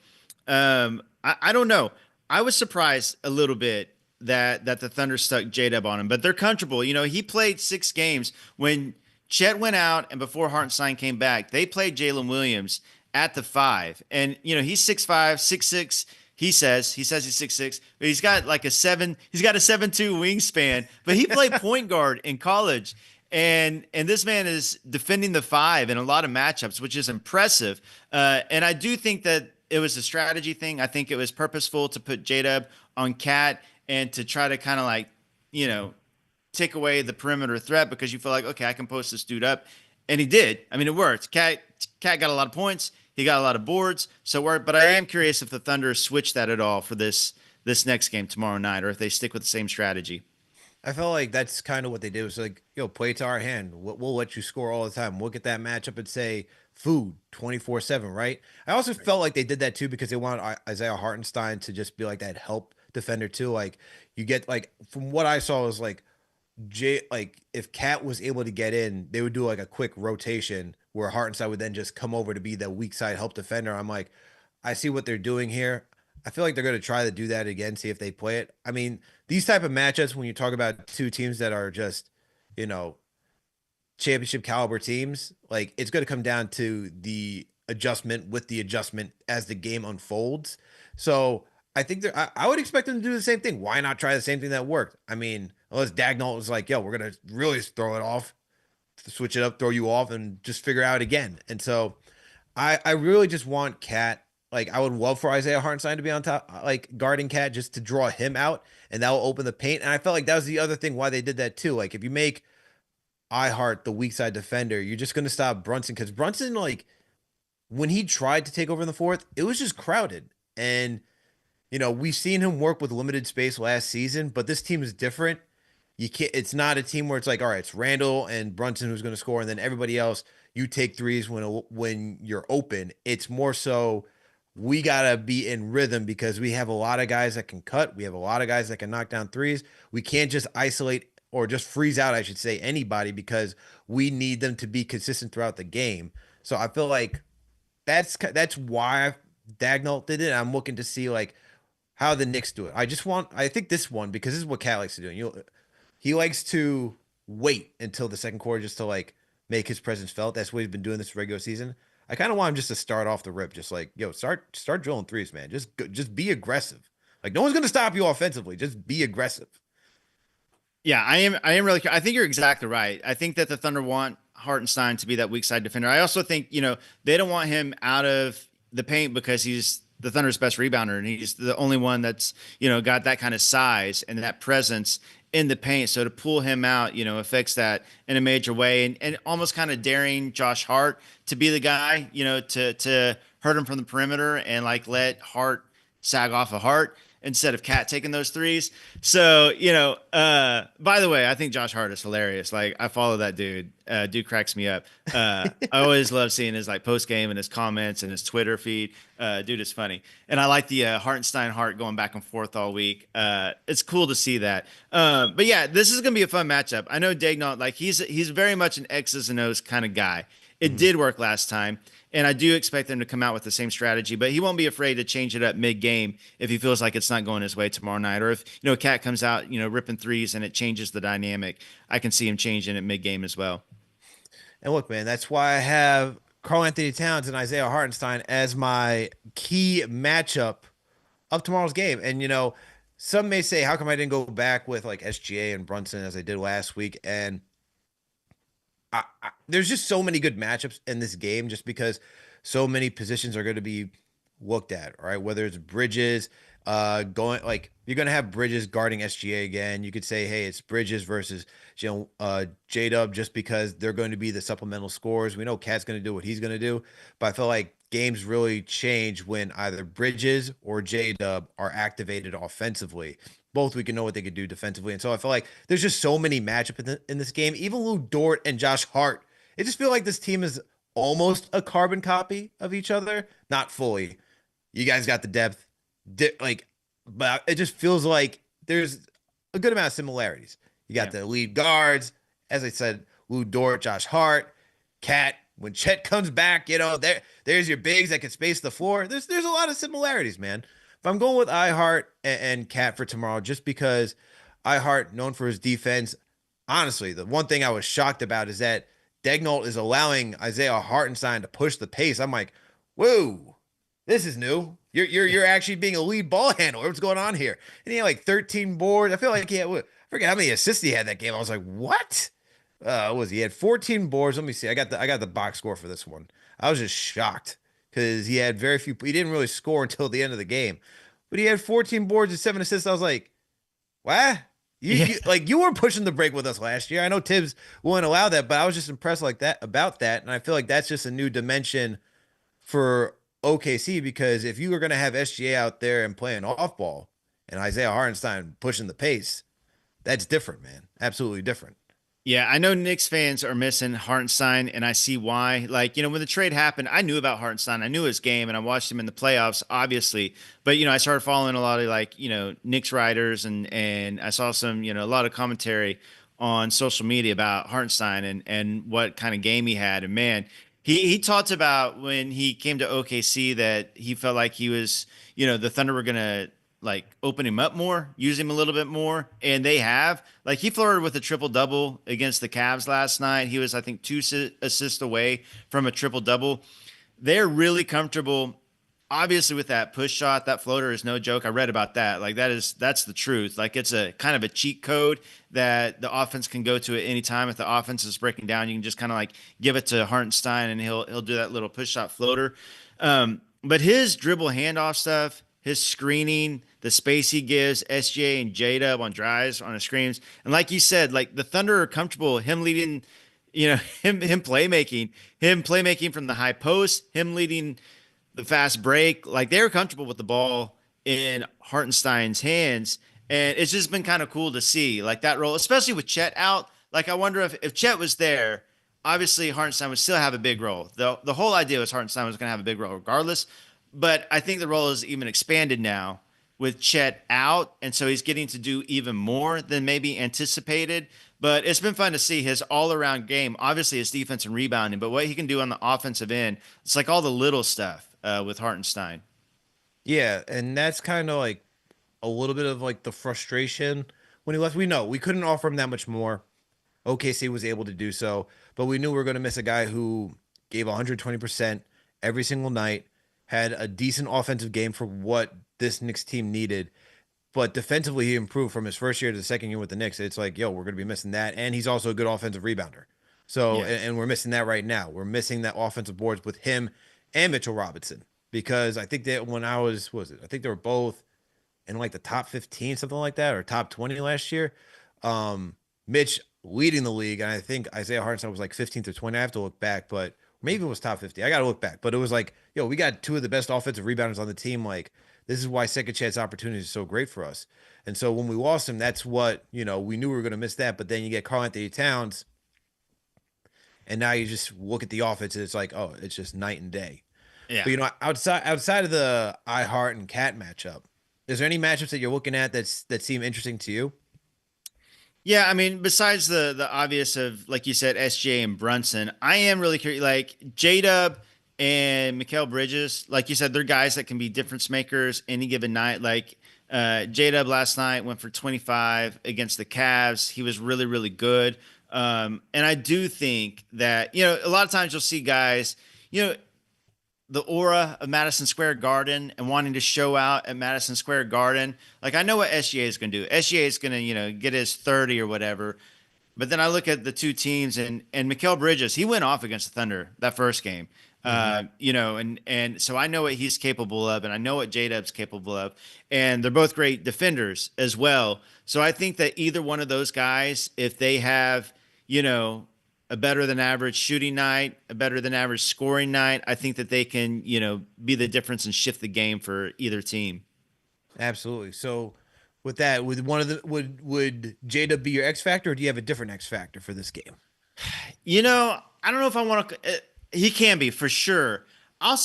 I don't know. I was surprised a little bit that the Thunder stuck J-Dub on him, but they're comfortable. He played 6 games when Chet went out and before Hartenstein came back. They played Jalen Williams at the 5, and he's 6'5", 6'6". He says he's 6'6", but he's got like a 7. He's got a 7'2" wingspan, but he played point guard in college. And this man is defending the 5 in a lot of matchups, which is impressive. And I do think that it was a strategy thing. I think it was purposeful to put J-Dub on Cat and to try to kind of like, take away the perimeter threat because you feel like, okay, I can post this dude up. And he did. I mean, it worked. Cat got a lot of points. He got a lot of boards. So it worked. But I am curious if the Thunder switch that at all for this next game tomorrow night or if they stick with the same strategy. I felt like that's kind of what they did. It was like, play to our hand. We'll let you score all the time. We'll get that matchup and say food 24/7, right? I also felt like they did that too because they wanted Isaiah Hartenstein to just be like that help defender too. Like you get like from what I saw was like if Cat was able to get in, they would do like a quick rotation where Hartenstein would then just come over to be the weak side help defender. I'm like, I see what they're doing here. I feel like they're going to try to do that again, see if they play it. I mean, these type of matchups, when you talk about two teams that are just, championship caliber teams, like it's going to come down to the adjustment with the adjustment as the game unfolds. So I think I would expect them to do the same thing. Why not try the same thing that worked? I mean, unless Dagnall was like, yo, we're going to really throw it off, switch it up, throw you off, and just figure out again. And so I really just want Cat. Like, I would love for Isaiah Hartenstein to be on top, like guarding Cat, just to draw him out, and that will open the paint. And I felt like that was the other thing why they did that too. Like, if you make Hart the weak side defender, you're just going to stop Brunson because Brunson, like, when he tried to take over in the fourth, it was just crowded. And, we've seen him work with limited space last season, but this team is different. You can't. It's not a team where it's like, all right, it's Randall and Brunson who's going to score, and then everybody else you take threes when you're open. It's more so we got to be in rhythm because we have a lot of guys that can cut. We have a lot of guys that can knock down threes. We can't just isolate or just freeze out, I should say, anybody because we need them to be consistent throughout the game. So I feel like that's why Dagnall did it. I'm looking to see like how the Knicks do it. I think this one, because this is what Cat likes to do. He likes to wait until the second quarter just to like make his presence felt. That's what he's been doing this regular season. I kind of want him just to start off the rip, just like, start drilling threes, man. Just be aggressive. Like no one's gonna stop you offensively. Just be aggressive. Yeah, I am really. I think you're exactly right. I think that the Thunder want Hartenstein to be that weak side defender. I also think they don't want him out of the paint because he's the Thunder's best rebounder and he's the only one that's got that kind of size and that presence in the paint. So to pull him out, affects that in a major way and almost kind of daring Josh Hart to be the guy, to hurt him from the perimeter and like let Hart sag off of Hart instead of Cat taking those threes. So, by the way, I think Josh Hart is hilarious. Like I follow that dude. Dude cracks me up. I always love seeing his like post game and his comments and his Twitter feed. Dude is funny. And I like the Hartenstein Hart going back and forth all week. It's cool to see that. But yeah, this is going to be a fun matchup. I know Dagnall, like he's very much an X's and O's kind of guy. It did work last time. And I do expect them to come out with the same strategy, but he won't be afraid to change it up mid-game if he feels like it's not going his way tomorrow night. Or if, Cat comes out, ripping threes and it changes the dynamic, I can see him changing it mid-game as well. And look, man, that's why I have Karl-Anthony Towns and Isaiah Hartenstein as my key matchup of tomorrow's game. And, some may say, how come I didn't go back with like SGA and Brunson as I did last week? And there's just so many good matchups in this game just because so many positions are going to be looked at, right? Whether it's Bridges, going like you're going to have Bridges guarding SGA again. You could say, hey, it's Bridges versus J Dub just because they're going to be the supplemental scores. We know Cat's going to do what he's going to do, but I feel like games really change when either Bridges or J Dub are activated offensively. Both we can know what they could do defensively, and so I feel like there's just so many matchups in this game. Even Lou Dort and Josh Hart, it just feel like this team is almost a carbon copy of each other, not fully. You guys got the depth, like, but it just feels like there's a good amount of similarities. You got the lead guards, as I said, Lou Dort, Josh Hart, Cat. When Chet comes back, there's your bigs that can space the floor. There's a lot of similarities, man. But I'm going with iHeart and Cat for tomorrow, just because iHeart, known for his defense. Honestly, the one thing I was shocked about is that Degnault is allowing Isaiah Hartenstein to push the pace. I'm like, whoa, this is new. You're actually being a lead ball handler. What's going on here? And he had like 13 boards. I feel like I forget how many assists he had that game. I was like, what? He had 14 boards. Let me see. I got the box score for this one. I was just shocked because he had very few. He didn't really score until the end of the game, but he had 14 boards and 7 assists. I was like, what? You were pushing the break with us last year. I know Tibbs wouldn't allow that, but I was just impressed like that about that, and I feel like that's just a new dimension for OKC, because if you were going to have SGA out there and playing off ball and Isaiah Hartenstein pushing the pace, that's different, man. Absolutely different. Yeah, I know Knicks fans are missing Hartenstein, and I see why. Like, when the trade happened, I knew about Hartenstein. I knew his game, and I watched him in the playoffs, obviously. But, I started following a lot of, Knicks writers, and I saw some, a lot of commentary on social media about Hartenstein and what kind of game he had. And, man, he talked about when he came to OKC that he felt like he was, the Thunder were going to open him up more, use him a little bit more, and they have. Like, he flirted with a triple double against the Cavs last night. He was, I think, 2 assists away from a triple double. They're really comfortable, obviously, with that push shot. That floater is no joke. I read about that. Like, that's the truth. Like, it's a kind of a cheat code that the offense can go to at any time. If the offense is breaking down, you can just kind of give it to Hartenstein, and he'll do that little push shot floater. But his dribble handoff stuff, his screening, the space he gives SGA and J-Dub on drives, on the screens. And like you said, the Thunder are comfortable, him leading, him playmaking from the high post, him leading the fast break. Like, they're comfortable with the ball in Hartenstein's hands. And it's just been kind of cool to see that role, especially with Chet out. I wonder if Chet was there, obviously Hartenstein would still have a big role. The whole idea was Hartenstein was going to have a big role regardless. But I think the role is even expanded now with Chet out, and so he's getting to do even more than maybe anticipated. But it's been fun to see his all-around game. Obviously, his defense and rebounding, but what he can do on the offensive end, it's like all the little stuff with Hartenstein. Yeah, and that's kind of like a little bit of the frustration when he left. We know we couldn't offer him that much more. OKC was able to do so, but we knew we were going to miss a guy who gave 120% every single night, had a decent offensive game for what this Knicks team needed. But defensively, he improved from his first year to the second year with the Knicks. It's like, we're going to be missing that. And he's also a good offensive rebounder. So, Yeah. and we're missing that right now. We're missing that offensive boards with him and Mitchell Robinson. Because I think that when I I think they were both in the top 15, something like that, or top 20 last year. Mitch leading the league. And I think Isaiah Hartenstein was 15th or 20. I have to look back, but maybe it was top 50. I got to look back. But it was we got 2 of the best offensive rebounders on the team. This is why second chance opportunity is so great for us. And so when we lost him, that's what, we knew we were going to miss that. But then you get Karl-Anthony Towns, and now you just look at the offense, and it's it's just night and day. Yeah. But, outside of the iHeart and Cat matchup, is there any matchups that you're looking at that seem interesting to you? Yeah, I mean, besides the obvious of, like you said, SJ and Brunson, I am really curious. J-Dub and Mikal Bridges, like you said, they're guys that can be difference makers any given night. J-Dub last night went for 25 against the Cavs. He was really, really good. And I do think that, a lot of times you'll see guys, the aura of Madison Square Garden and wanting to show out at Madison Square Garden. I know what SGA is going to do. SGA is going to, get his 30 or whatever. But then I look at the two teams and Mikal Bridges, he went off against the Thunder that first game. Mm-hmm. And so I know what he's capable of, and I know what J-Dub's capable of, and they're both great defenders as well. So I think that either one of those guys, if they have, a better than average shooting night, a better than average scoring night, I think that they can, be the difference and shift the game for either team. Absolutely. So with that, would one of the would J-Dub be your X factor, or do you have a different X factor for this game? I don't know if I want to. He can be for sure. I'll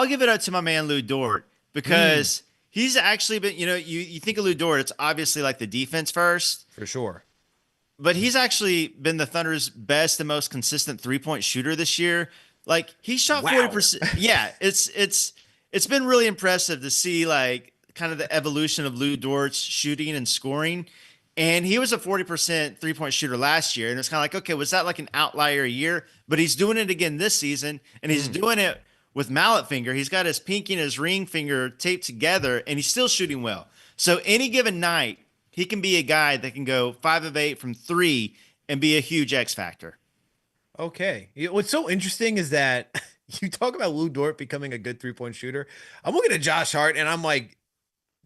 give it up to my man Lou Dort Mm, because he's actually been. You think of Lou Dort, it's obviously like the defense first, for sure. but he's actually been the Thunder's best and most consistent 3-point shooter this year. Like he shot Wow. 40%. Yeah, it's been really impressive to see like kind of the evolution of Lou Dort's shooting and scoring. And he was a 40% 3-point shooter last year. And it's kind of like, okay, was that like an outlier year? But he's doing it again this season, and he's Mm. doing it with mallet finger. He's got his pinky and his ring finger taped together, and he's still shooting well. So any given night, he can be a guy that can go 5 of 8 from three and be a huge X factor. Okay. What's so interesting is that you talk about Lou Dort becoming a good 3-point shooter. I'm looking at Josh Hart and I'm like,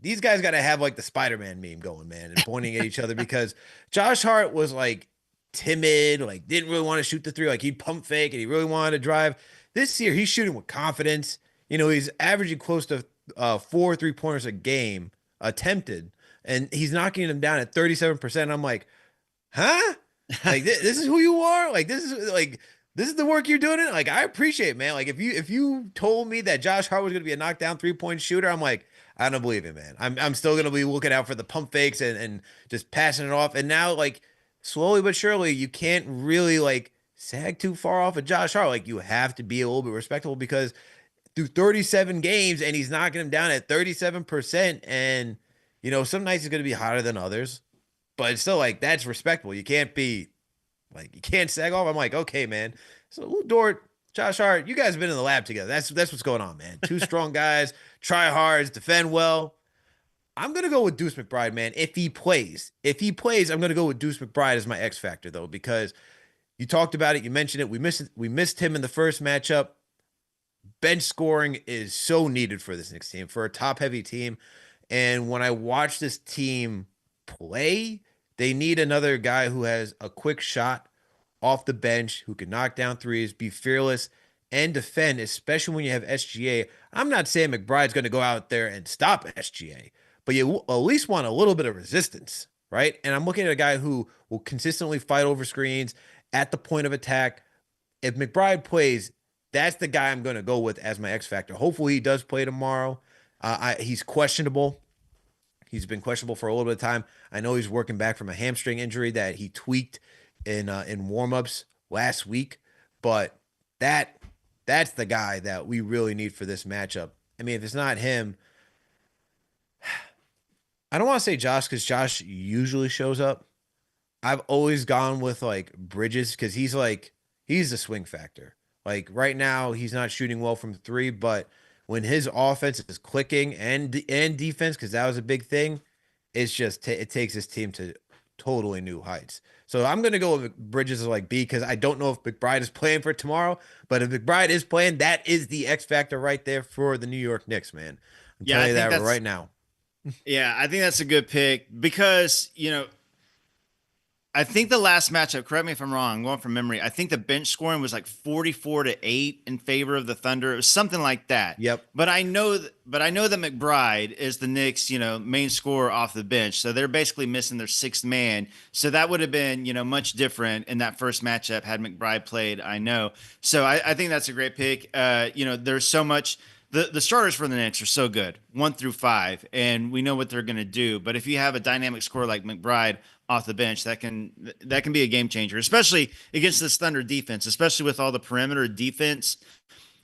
these guys got to have like the Spider-Man meme going, man, and pointing at each other because Josh Hart was like timid, like didn't really want to shoot the three, like he'd pump fake and he really wanted to drive. This year, he's shooting with confidence. He's averaging close to 4 3-pointers a game attempted, and he's knocking them down at 37%. I'm like, huh? Like this is who you are? Like this is the work you're doing it? Like I appreciate it, man. Like if you told me that Josh Hart was gonna be a knockdown 3-point shooter, I'm like, I don't believe it, man. I'm still gonna be looking out for the pump fakes and just passing it off. And now like slowly but surely, you can't really like sag too far off of Josh Hart. Like you have to be a little bit respectable because through 37 games and he's knocking him down at 37%. And some nights he's gonna be hotter than others, but it's still like that's respectable. You can't be like you can't sag off. I'm like, okay, man. So Lou Dort, Josh Hart, you guys have been in the lab together. That's what's going on, man. Two strong guys, try hard, defend well. I'm gonna go with Deuce McBride, man. If he plays, I'm gonna go with Deuce McBride as my X factor though, because you talked about it, you mentioned it. We missed him in the first matchup. Bench scoring is so needed for this Knicks team, for a top heavy team. And when I watch this team play, they need another guy who has a quick shot off the bench, who can knock down threes, be fearless, and defend, especially when you have SGA. I'm not saying McBride's going to go out there and stop SGA, but you at least want a little bit of resistance, right? And I'm looking at a guy who will consistently fight over screens at the point of attack. If McBride plays, that's the guy I'm going to go with as my X factor. Hopefully, he does play tomorrow. He's questionable. He's been questionable for a little bit of time. I know he's working back from a hamstring injury that he tweaked in warmups last week, but that that's the guy that we really need for this matchup. I mean, if it's not him, I don't want to say Josh because Josh usually shows up. I've always gone with like Bridges because he's the swing factor. Like right now, he's not shooting well from three, but when his offense is clicking and defense, because that was a big thing, it's just it takes his team to totally new heights. So I'm gonna go with Bridges as like B because I don't know if McBride is playing for tomorrow, but if McBride is playing, that is the X factor right there for the New York Knicks, man. I'm Yeah, telling I you think that that's right now. yeah, I think that's a good pick because I think the last matchup, correct me if I'm wrong, I'm going from memory. I think the bench scoring was like 44-8 in favor of the Thunder. It was something like that. Yep. But I know that McBride is the Knicks, main scorer off the bench. So they're basically missing their sixth man. So that would have been, much different in that first matchup had McBride played, I know. So I think that's a great pick. There's so much the starters for the Knicks are so good, 1 through 5, and we know what they're going to do. But if you have a dynamic scorer like McBride off the bench, that can be a game changer, especially against this Thunder defense, especially with all the perimeter defense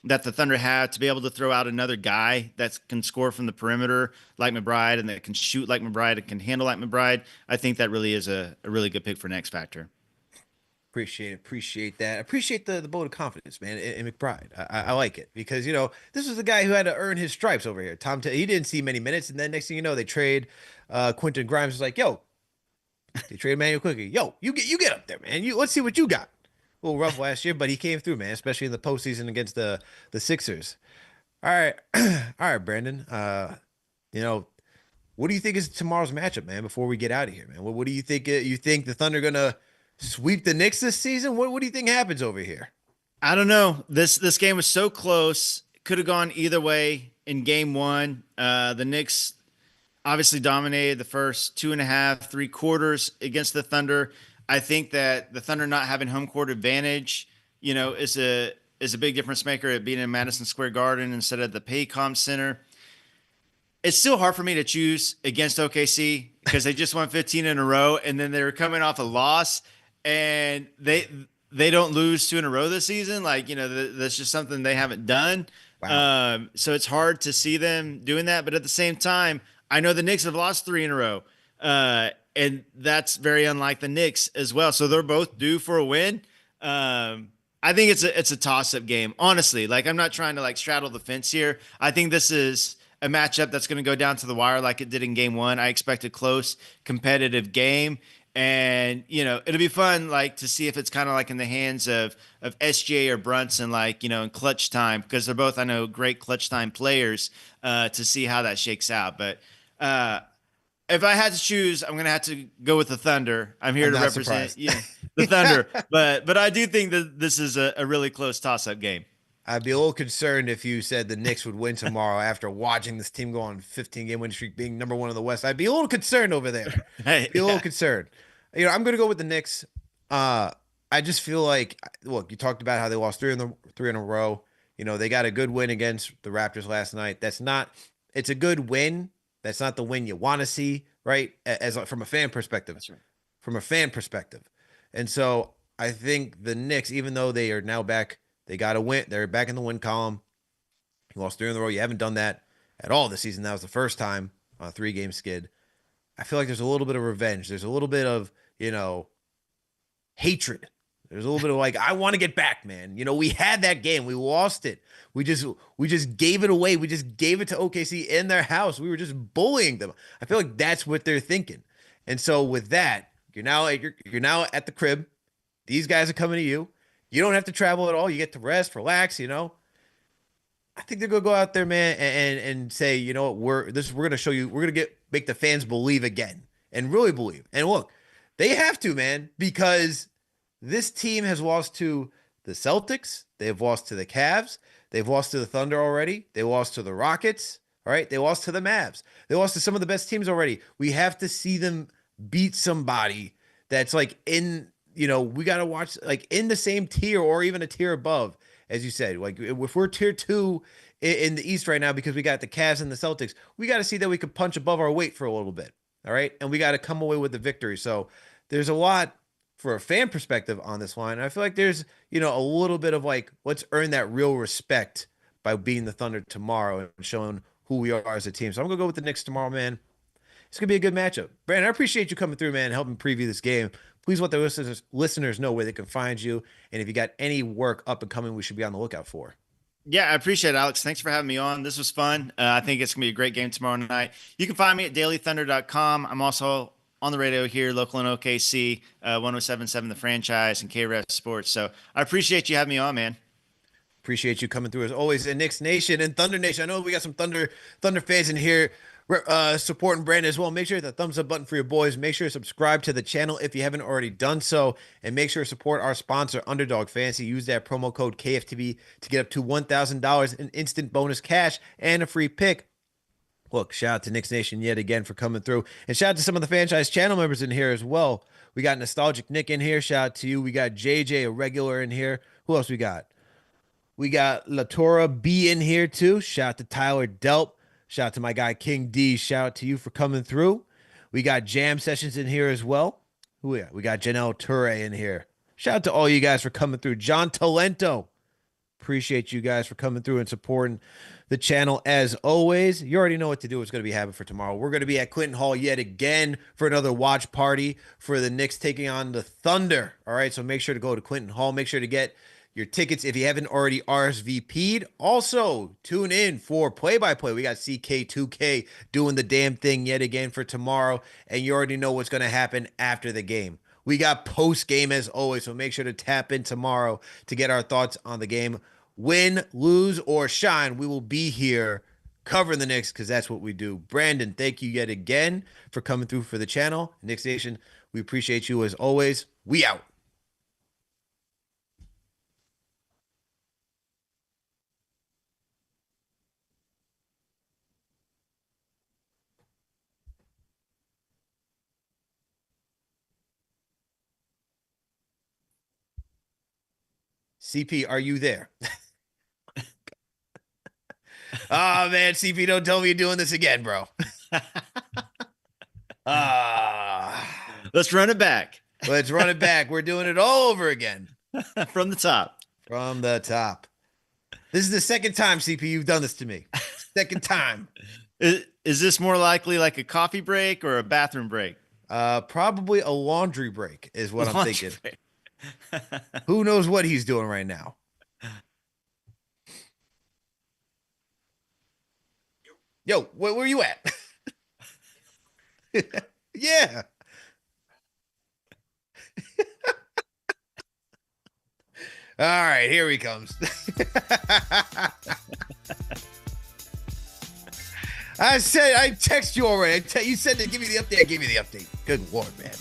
that the Thunder have to be able to throw out another guy that can score from the perimeter like McBride and that can shoot like McBride and can handle like McBride. I think that really is a really good pick for X Factor. Appreciate that. Appreciate the vote of confidence, man, in McBride. I like it because this was the guy who had to earn his stripes over here. He didn't see many minutes, and then next thing you know, they trade. Quentin Grimes was like, "Yo," they trade Manuel quickly. "Yo, you get up there, man. Let's see what you got." little rough last year, but he came through, man, especially in the postseason against the Sixers. All right, all right, Brandon. You know, what do you think is tomorrow's matchup, man? Before we get out of here, man, what do you think? You think the Thunder gonna sweep the Knicks this season? What do you think happens over here? I don't know. This game was so close. Could have gone either way in game one. The Knicks obviously dominated the first two and a half, three quarters against the Thunder. I think that the Thunder not having home court advantage, is a big difference maker at being in Madison Square Garden instead of the Paycom Center. It's still hard for me to choose against OKC because they just won 15 in a row, and then they're coming off a loss, and they don't lose two in a row this season. Like, that's just something they haven't done. Wow. So it's hard to see them doing that. But at the same time, I know the Knicks have lost three in a row, and that's very unlike the Knicks as well. So they're both due for a win. I think it's a toss up game, honestly. Like, I'm not trying to like straddle the fence here. I think this is a matchup that's going to go down to the wire like it did in game one. I expect a close, competitive game. And, it'll be fun, like, to see if it's kind of like in the hands of SGA or Brunson, like, in clutch time, because they're both, I know, great clutch time players, to see how that shakes out. But if I had to choose, I'm going to have to go with the Thunder. I'm here I'm to not represent surprised. the Thunder. But I do think that this is a really close toss-up game. I'd be a little concerned if you said the Knicks would win tomorrow after watching this team go on 15-game win streak, being number one in the West. I'd be a little concerned over there. Be a little Yeah. concerned. I'm going to go with the Knicks. I just feel like, look, you talked about how they lost three in a row. They got a good win against the Raptors last night. It's a good win. That's not the win you want to see, right? From a fan perspective. That's right. From a fan perspective. And so I think the Knicks, even though they are now back, they got to win. They're back in the win column. You lost three in a row. You haven't done that at all this season. That was the first time on a 3-game skid. I feel like there's a little bit of revenge. There's a little bit of, hatred. There's a little bit of like, I want to get back, man. We had that game. We lost it. We just gave it away. We just gave it to OKC in their house. We were just bullying them. I feel like that's what they're thinking. And so with that, you're now at the crib. These guys are coming to you. You don't have to travel at all. You get to rest, relax, I think they're gonna go out there, man, and say, you know what, we're gonna show you, we're gonna make the fans believe again and really believe. And look, they have to, man, because this team has lost to the Celtics, they've lost to the Cavs, they've lost to the Thunder already, they lost to the Rockets, all right, they lost to the Mavs, they lost to some of the best teams already. We have to see them beat somebody that's like we got to watch like in the same tier or even a tier above, as you said. Like if we're tier two in the East right now because we got the Cavs and the Celtics, we got to see that we could punch above our weight for a little bit. All right. And we got to come away with the victory. So there's a lot for a fan perspective on this line. I feel like there's, a little bit of like, let's earn that real respect by beating the Thunder tomorrow and showing who we are as a team. So I'm going to go with the Knicks tomorrow, man. It's going to be a good matchup. Brandon, I appreciate you coming through, man, and helping preview this game. Please let the listeners know where they can find you. And if you got any work up and coming, we should be on the lookout for. Yeah, I appreciate it, Alex. Thanks for having me on. This was fun. I think it's going to be a great game tomorrow night. You can find me at dailythunder.com. I'm also on the radio here, local in OKC, 1077 The Franchise and KREF Sports. So I appreciate you having me on, man. Appreciate you coming through as always. And Knicks Nation and Thunder Nation. I know we got some Thunder fans in here supporting Brandon as well. Make sure to hit the thumbs up button for your boys. Make sure to subscribe to the channel if you haven't already done so. And make sure to support our sponsor, Underdog Fantasy. Use that promo code KFTV to get up to $1,000 in instant bonus cash and a free pick. Look, shout out to Knicks Nation yet again for coming through. And shout out to some of the franchise channel members in here as well. We got Nostalgic Nick in here. Shout out to you. We got JJ, a regular, in here. Who else we got? We got Latora B in here too. Shout out to Tyler Delp. Shout out to my guy King D. Shout out to you for coming through. We got Jam Sessions in here as well. Who we got? We got Janelle Toure in here. Shout out to all you guys for coming through. John Talento. Appreciate you guys for coming through and supporting the channel as always. You already know what to do. It's going to be happening for tomorrow. We're going to be at Clinton Hall yet again for another watch party for the Knicks taking on the Thunder. All right, so make sure to go to Clinton Hall. Make sure to get your tickets if you haven't already RSVP'd. Also, tune in for play-by-play. We got CK2K doing the damn thing yet again for tomorrow, and you already know what's going to happen after the game. We got post game as always, so make sure to tap in tomorrow to get our thoughts on the game. Win, lose, or shine, we will be here covering the Knicks because that's what we do. Brandon, thank you yet again for coming through for the channel. Knicks Nation, we appreciate you as always. We out. CP, are you there? Oh, man, CP, don't tell me you're doing this again, bro. Let's run it back. Let's run it back. We're doing it all over again. From the top. From the top. This is the second time, CP, you've done this to me. Second time. Is this more likely like a coffee break or a bathroom break? Probably a laundry break is what I'm thinking. Who knows what he's doing right now? Yo, where were you at? Yeah. All right, here he comes. I text you already. You said to give me the update. I gave you the update. Good Lord, man.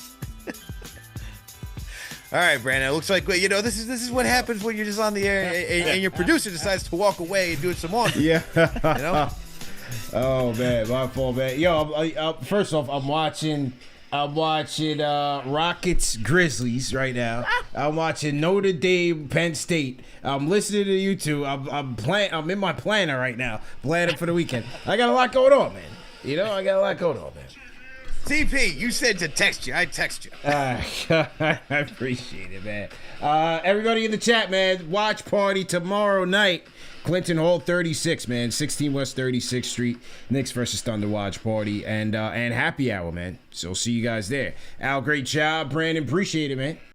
All right, Brandon. It looks like this is what happens when you're just on the air and your producer decides to walk away and do some laundry. Yeah. You know. Oh man, my fault, man. Yo, first off, I'm watching Rockets Grizzlies right now. I'm watching Notre Dame Penn State. I'm listening to YouTube. I'm in my planner right now, planning for the weekend. I got a lot going on, man. I got a lot going on, man. CP, you said to text you. I text you. I appreciate it, man. Everybody in the chat, man. Watch party tomorrow night. Clinton Hall 36, man. 16 West 36th Street. Knicks versus Thunder watch party and happy hour, man. So see you guys there. Al, great job. Brandon, appreciate it, man.